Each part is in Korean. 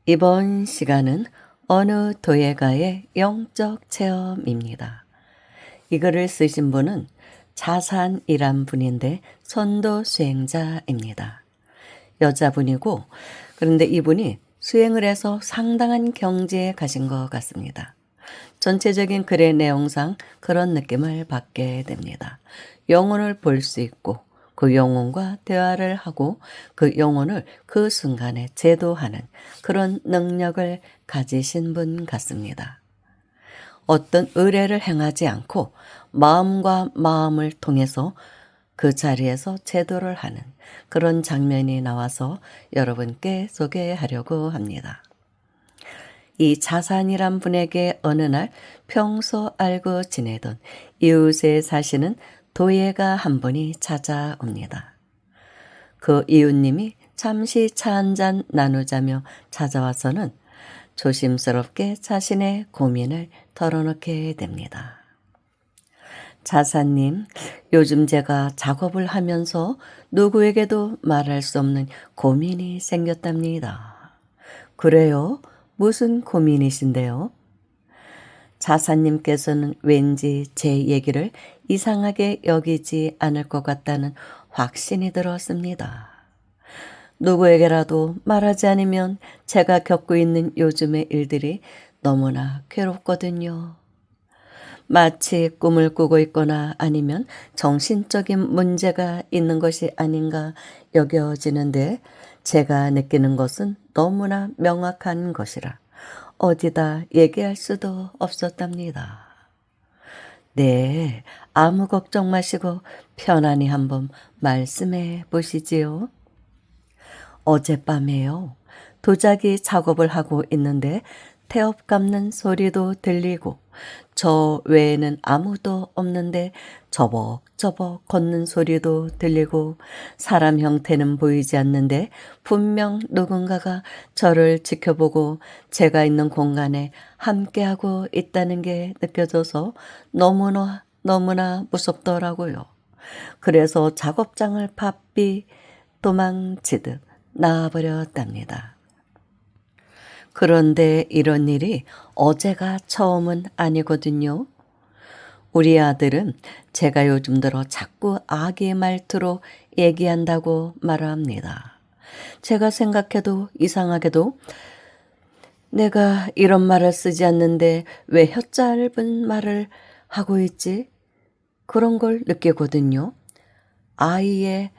이번 시간은 어느 도예가의 영적 체험입니다. 이 글을 쓰신 분은 자산이란 분인데 선도 수행자입니다. 여자분이고, 그런데 이분이 수행을 해서 상당한 경지에 가신 것 같습니다. 전체적인 글의 내용상 그런 느낌을 받게 됩니다. 영혼을 볼 수 있고 그 영혼과 대화를 하고 그 영혼을 그 순간에 제도하는 그런 능력을 가지신 분 같습니다. 어떤 의뢰를 행하지 않고 마음과 마음을 통해서 그 자리에서 제도를 하는 그런 장면이 나와서 여러분께 소개하려고 합니다. 이 자산이란 분에게 어느 날 평소 알고 지내던 이웃에 사시는 도예가 한 분이 찾아옵니다. 그 이웃님이 잠시 차 한잔 나누자며 찾아와서는 조심스럽게 자신의 고민을 털어놓게 됩니다. 자사님, 요즘 제가 작업을 하면서 누구에게도 말할 수 없는 고민이 생겼답니다. 그래요? 무슨 고민이신데요? 자사님께서는 왠지 제 얘기를 이상하게 여기지 않을 것 같다는 확신이 들었습니다. 누구에게라도 말하지 않으면 제가 겪고 있는 요즘의 일들이 너무나 괴롭거든요. 마치 꿈을 꾸고 있거나 아니면 정신적인 문제가 있는 것이 아닌가 여겨지는데 제가 느끼는 것은 너무나 명확한 것이라 어디다 얘기할 수도 없었답니다. 네, 아무 걱정 마시고 편안히 한번 말씀해 보시지요. 어젯밤에요. 도자기 작업을 하고 있는데 태엽 감는 소리도 들리고 저 외에는 아무도 없는데 저벅저벅 걷는 소리도 들리고 사람 형태는 보이지 않는데 분명 누군가가 저를 지켜보고 제가 있는 공간에 함께하고 있다는 게 느껴져서 너무나 무섭더라고요. 그래서 작업장을 바삐 도망치듯 나와버렸답니다. 그런데 이런 일이 어제가 처음은 아니거든요. 우리 아들은 제가 요즘 들어 자꾸 아기 말투로 얘기한다고 말합니다. 제가 생각해도 이상하게도 내가 이런 말을 쓰지 않는데 왜 혀짧은 말을 하고 있지? 그런 걸 느끼거든요. 아이의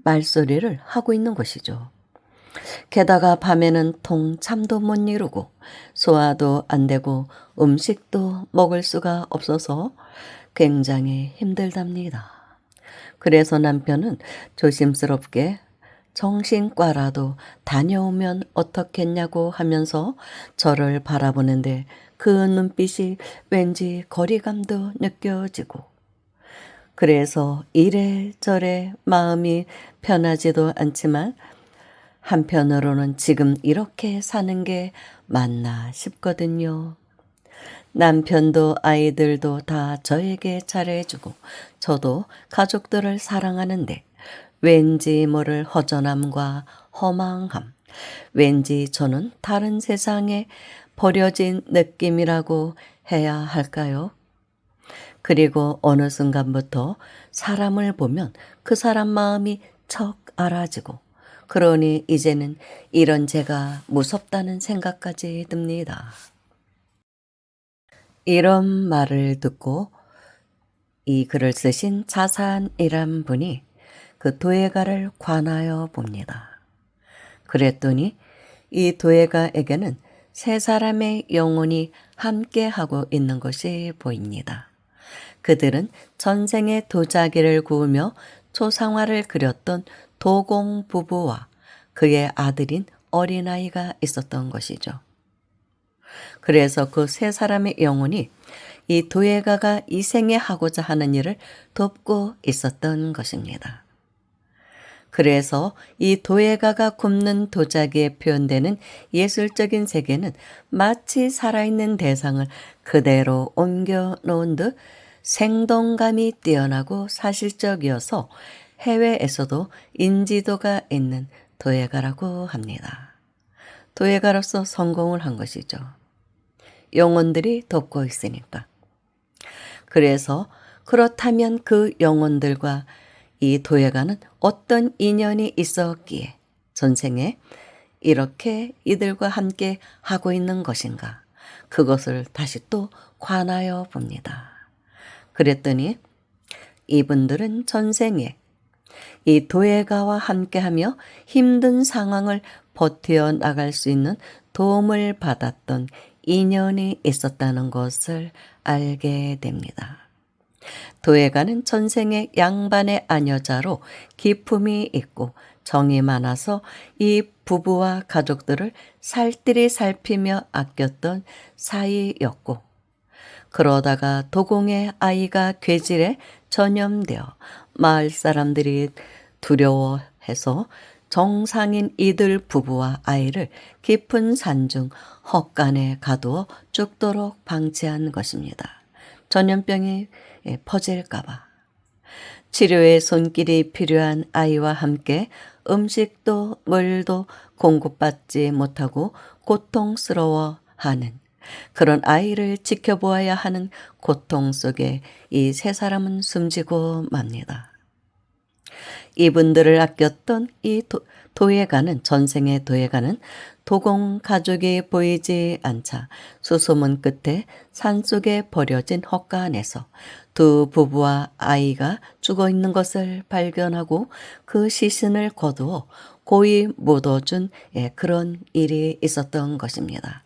말소리를 하고 있는 것이죠. 게다가 밤에는 통 잠도 못 이루고 소화도 안 되고 음식도 먹을 수가 없어서 굉장히 힘들답니다. 그래서 남편은 조심스럽게 정신과라도 다녀오면 어떻겠냐고 하면서 저를 바라보는데 그 눈빛이 왠지 거리감도 느껴지고 그래서 이래저래 마음이 편하지도 않지만 한편으로는 지금 이렇게 사는 게 맞나 싶거든요. 남편도 아이들도 다 저에게 잘해주고 저도 가족들을 사랑하는데 왠지 모를 허전함과 허망함, 왠지 저는 다른 세상에 버려진 느낌이라고 해야 할까요? 그리고 어느 순간부터 사람을 보면 그 사람 마음이 척 알아지고 그러니 이제는 이런 제가 무섭다는 생각까지 듭니다. 이런 말을 듣고 이 글을 쓰신 자산이란 분이 그 도예가를 관하여 봅니다. 그랬더니 이 도예가에게는 세 사람의 영혼이 함께하고 있는 것이 보입니다. 그들은 전생에 도자기를 구우며 초상화를 그렸던 도공 부부와 그의 아들인 어린아이가 있었던 것이죠. 그래서 그 세 사람의 영혼이 이 도예가가 이 생에 하고자 하는 일을 돕고 있었던 것입니다. 그래서 이 도예가가 굽는 도자기에 표현되는 예술적인 세계는 마치 살아있는 대상을 그대로 옮겨 놓은 듯 생동감이 뛰어나고 사실적이어서 해외에서도 인지도가 있는 도예가라고 합니다. 도예가로서 성공을 한 것이죠. 영혼들이 돕고 있으니까. 그래서 그렇다면 그 영혼들과 이 도예가는 어떤 인연이 있었기에 전생에 이렇게 이들과 함께 하고 있는 것인가? 그것을 다시 또 관하여 봅니다. 그랬더니 이분들은 전생에 이 도예가와 함께하며 힘든 상황을 버텨 나갈 수 있는 도움을 받았던 인연이 있었다는 것을 알게 됩니다. 도예가는 전생의 양반의 아녀자로 기품이 있고 정이 많아서 이 부부와 가족들을 살뜰히 살피며 아꼈던 사이였고, 그러다가 도공의 아이가 괴질에 전염되어 마을 사람들이 두려워해서 정상인 이들 부부와 아이를 깊은 산중 헛간에 가두어 죽도록 방치한 것입니다. 전염병이 퍼질까봐. 치료의 손길이 필요한 아이와 함께 음식도 물도 공급받지 못하고 고통스러워하는 그런 아이를 지켜보아야 하는 고통 속에 이 세 사람은 숨지고 맙니다. 이분들을 아꼈던 이 도예가는, 전생의 도예가는 도공 가족이 보이지 않자 수소문 끝에 산속에 버려진 헛간에서 두 부부와 아이가 죽어 있는 것을 발견하고 그 시신을 거두어 고이 묻어준 그런 일이 있었던 것입니다.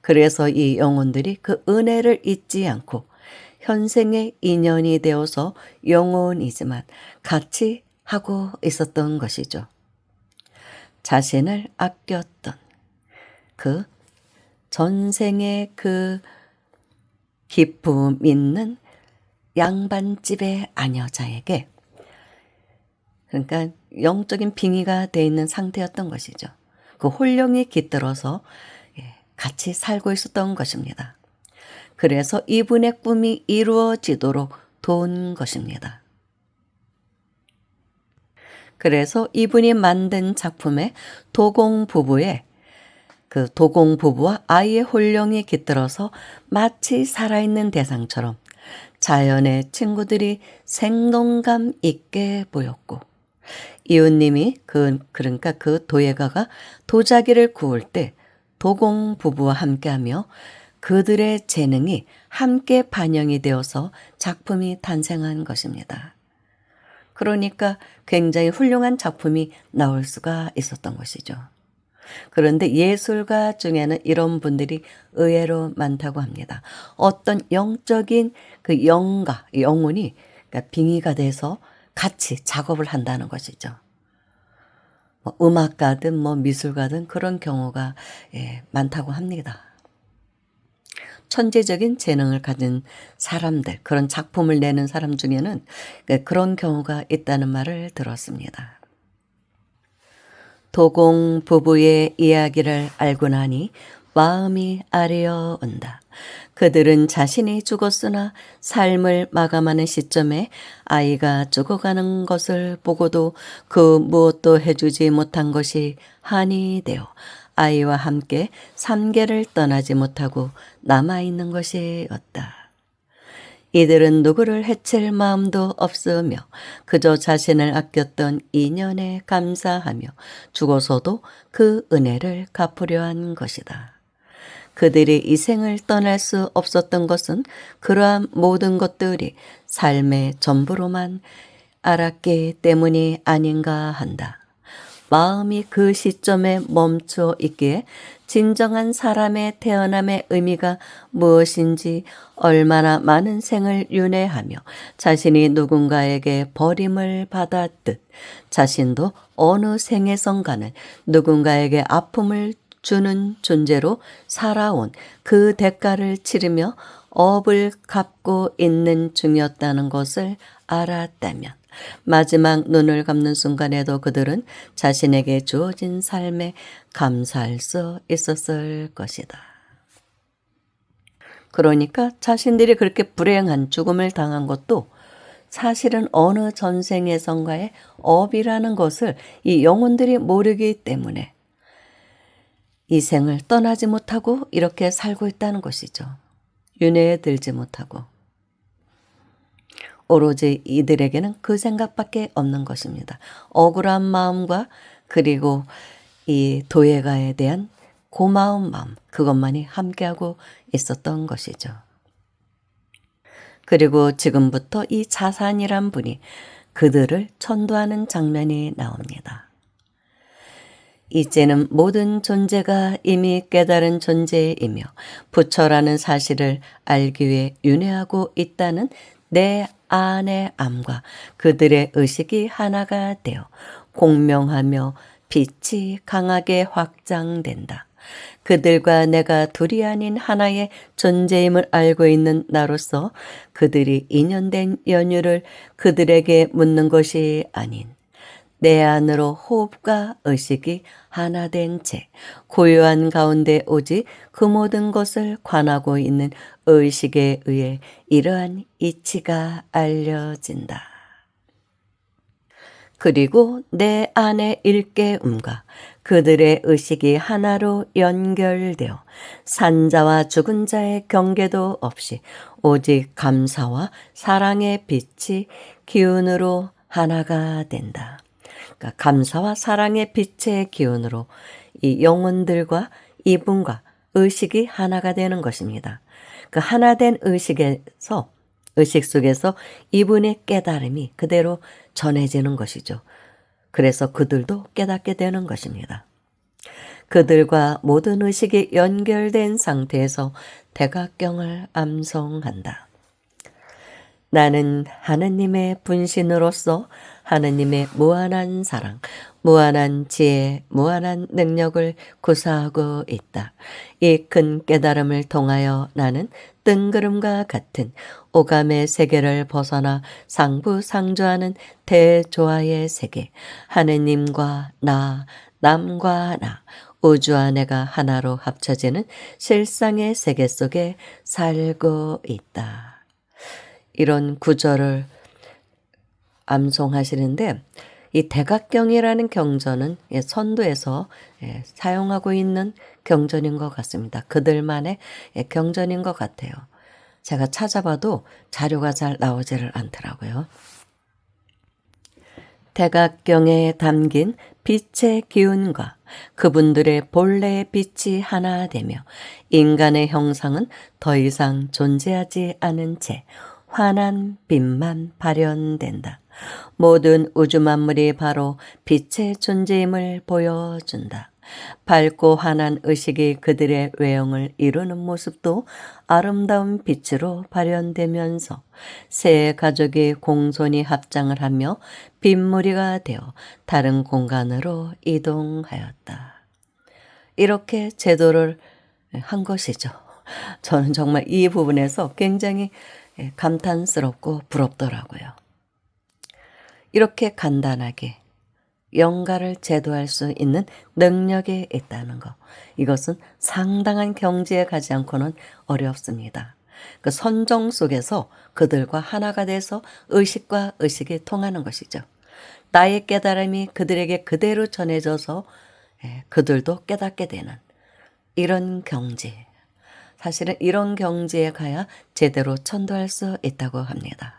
그래서 이 영혼들이 그 은혜를 잊지 않고 현생의 인연이 되어서 영혼이지만 같이 하고 있었던 것이죠. 자신을 아꼈던 그 전생의 그 기품 있는 양반집의 아녀자에게, 그러니까 영적인 빙의가 돼 있는 상태였던 것이죠. 그 혼령이 깃들어서 같이 살고 있었던 것입니다. 그래서 이분의 꿈이 이루어지도록 도운 것입니다. 그래서 이분이 만든 작품에 도공 부부의 그 도공 부부와 아이의 혼령이 깃들어서 마치 살아있는 대상처럼 자연의 친구들이 생동감 있게 보였고, 이웃님이 그러니까 그 도예가가 도자기를 구울 때 도공 부부와 함께하며 그들의 재능이 함께 반영이 되어서 작품이 탄생한 것입니다. 그러니까 굉장히 훌륭한 작품이 나올 수가 있었던 것이죠. 그런데 예술가 중에는 이런 분들이 의외로 많다고 합니다. 어떤 영적인 그 영가, 영혼이 그러니까 빙의가 돼서 같이 작업을 한다는 것이죠. 뭐 음악가든 뭐 미술가든 그런 경우가 많다고 합니다. 천재적인 재능을 가진 사람들, 그런 작품을 내는 사람 중에는 그런 경우가 있다는 말을 들었습니다. 도공 부부의 이야기를 알고 나니 마음이 아려온다. 그들은 자신이 죽었으나 삶을 마감하는 시점에 아이가 죽어가는 것을 보고도 그 무엇도 해주지 못한 것이 한이 되어 아이와 함께 삼계를 떠나지 못하고 남아있는 것이었다. 이들은 누구를 해칠 마음도 없으며 그저 자신을 아꼈던 인연에 감사하며 죽어서도 그 은혜를 갚으려 한 것이다. 그들이 이 생을 떠날 수 없었던 것은 그러한 모든 것들이 삶의 전부로만 알았기 때문이 아닌가 한다. 마음이 그 시점에 멈춰 있기에 진정한 사람의 태어남의 의미가 무엇인지, 얼마나 많은 생을 윤회하며 자신이 누군가에게 버림을 받았듯 자신도 어느 생에선가는 누군가에게 아픔을 주는 존재로 살아온 그 대가를 치르며 업을 갚고 있는 중이었다는 것을 알았다면 마지막 눈을 감는 순간에도 그들은 자신에게 주어진 삶에 감사할 수 있었을 것이다. 그러니까 자신들이 그렇게 불행한 죽음을 당한 것도 사실은 어느 전생에선가의 업이라는 것을 이 영혼들이 모르기 때문에 이 생을 떠나지 못하고 이렇게 살고 있다는 것이죠. 윤회에 들지 못하고. 오로지 이들에게는 그 생각밖에 없는 것입니다. 억울한 마음과 그리고 이 도예가에 대한 고마운 마음, 그것만이 함께하고 있었던 것이죠. 그리고 지금부터 이 자산이란 분이 그들을 천도하는 장면이 나옵니다. 이제는 모든 존재가 이미 깨달은 존재이며 부처라는 사실을 알기 위해 윤회하고 있다는 내 안의 암과 그들의 의식이 하나가 되어 공명하며 빛이 강하게 확장된다. 그들과 내가 둘이 아닌 하나의 존재임을 알고 있는 나로서 그들이 인연된 연유를 그들에게 묻는 것이 아닌 내 안으로 호흡과 의식이 하나 된 채 고요한 가운데 오직 그 모든 것을 관하고 있는 의식에 의해 이러한 이치가 알려진다. 그리고 내 안의 일깨움과 그들의 의식이 하나로 연결되어 산자와 죽은 자의 경계도 없이 오직 감사와 사랑의 빛이 기운으로 하나가 된다. 그러니까 감사와 사랑의 빛의 기운으로 이 영혼들과 이분과 의식이 하나가 되는 것입니다. 그 하나된 의식 속에서 이분의 깨달음이 그대로 전해지는 것이죠. 그래서 그들도 깨닫게 되는 것입니다. 그들과 모든 의식이 연결된 상태에서 대각경을 암송한다. 나는 하느님의 분신으로서 하느님의 무한한 사랑, 무한한 지혜, 무한한 능력을 구사하고 있다. 이 큰 깨달음을 통하여 나는 뜬구름과 같은 오감의 세계를 벗어나 상부상조하는 대조화의 세계, 하느님과 나, 남과 나, 우주와 내가 하나로 합쳐지는 실상의 세계 속에 살고 있다. 이런 구절을 암송하시는데 이 대각경이라는 경전은 선도에서 사용하고 있는 경전인 것 같습니다. 그들만의 경전인 것 같아요. 제가 찾아봐도 자료가 잘 나오지를 않더라고요. 대각경에 담긴 빛의 기운과 그분들의 본래의 빛이 하나 되며 인간의 형상은 더 이상 존재하지 않은 채 환한 빛만 발현된다. 모든 우주 만물이 바로 빛의 존재임을 보여준다. 밝고 환한 의식이 그들의 외형을 이루는 모습도 아름다운 빛으로 발현되면서 세 가족이 공손히 합장을 하며 빗무리가 되어 다른 공간으로 이동하였다. 이렇게 제도를 한 것이죠. 저는 정말 이 부분에서 굉장히 감탄스럽고 부럽더라고요. 이렇게 간단하게 영가를 제도할 수 있는 능력이 있다는 것. 이것은 상당한 경지에 가지 않고는 어렵습니다. 그 선정 속에서 그들과 하나가 돼서 의식과 의식이 통하는 것이죠. 나의 깨달음이 그들에게 그대로 전해져서 그들도 깨닫게 되는 이런 경지. 사실은 이런 경지에 가야 제대로 천도할 수 있다고 합니다.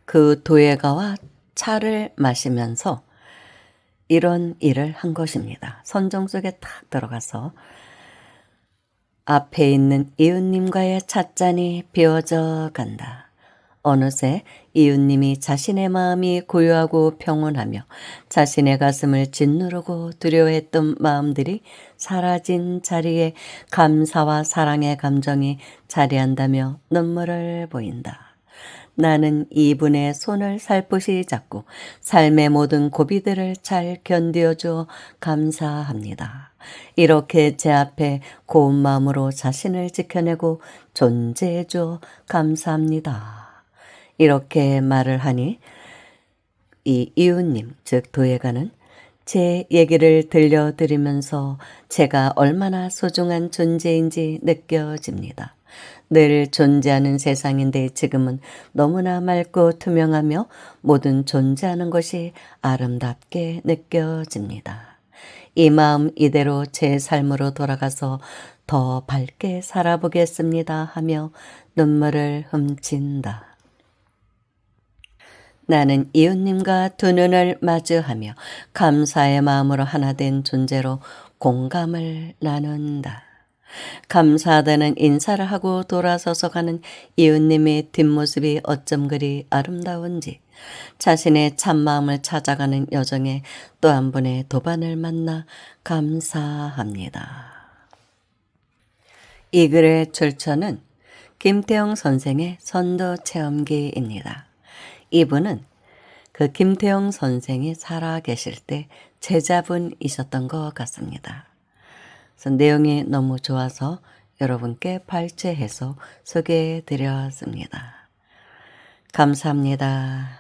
그 도예가와 차를 마시면서 이런 일을 한 것입니다. 선정 속에 탁 들어가서 앞에 있는 이웃님과의 찻잔이 비워져 간다. 어느새 이웃님이 자신의 마음이 고요하고 평온하며 자신의 가슴을 짓누르고 두려워했던 마음들이 사라진 자리에 감사와 사랑의 감정이 자리한다며 눈물을 보인다. 나는 이분의 손을 살포시 잡고 삶의 모든 고비들을 잘 견디어줘 감사합니다. 이렇게 제 앞에 고운 마음으로 자신을 지켜내고 존재해줘 감사합니다. 이렇게 말을 하니 이 이웃님, 즉 도예가는 제 얘기를 들려드리면서 제가 얼마나 소중한 존재인지 느껴집니다. 늘 존재하는 세상인데 지금은 너무나 맑고 투명하며 모든 존재하는 것이 아름답게 느껴집니다. 이 마음 이대로 제 삶으로 돌아가서 더 밝게 살아보겠습니다 하며 눈물을 훔친다. 나는 이웃님과 두 눈을 마주하며 감사의 마음으로 하나 된 존재로 공감을 나눈다. 감사하다는 인사를 하고 돌아서서 가는 이웃님의 뒷모습이 어쩜 그리 아름다운지 자신의 참마음을 찾아가는 여정에 또 한 분의 도반을 만나 감사합니다. 이 글의 출처는 김태영 선생의 선도 체험기입니다. 이분은 그 김태영 선생이 살아 계실 때 제자분이셨던 것 같습니다. 그래서 내용이 너무 좋아서 여러분께 발췌해서 소개해 드렸습니다. 감사합니다.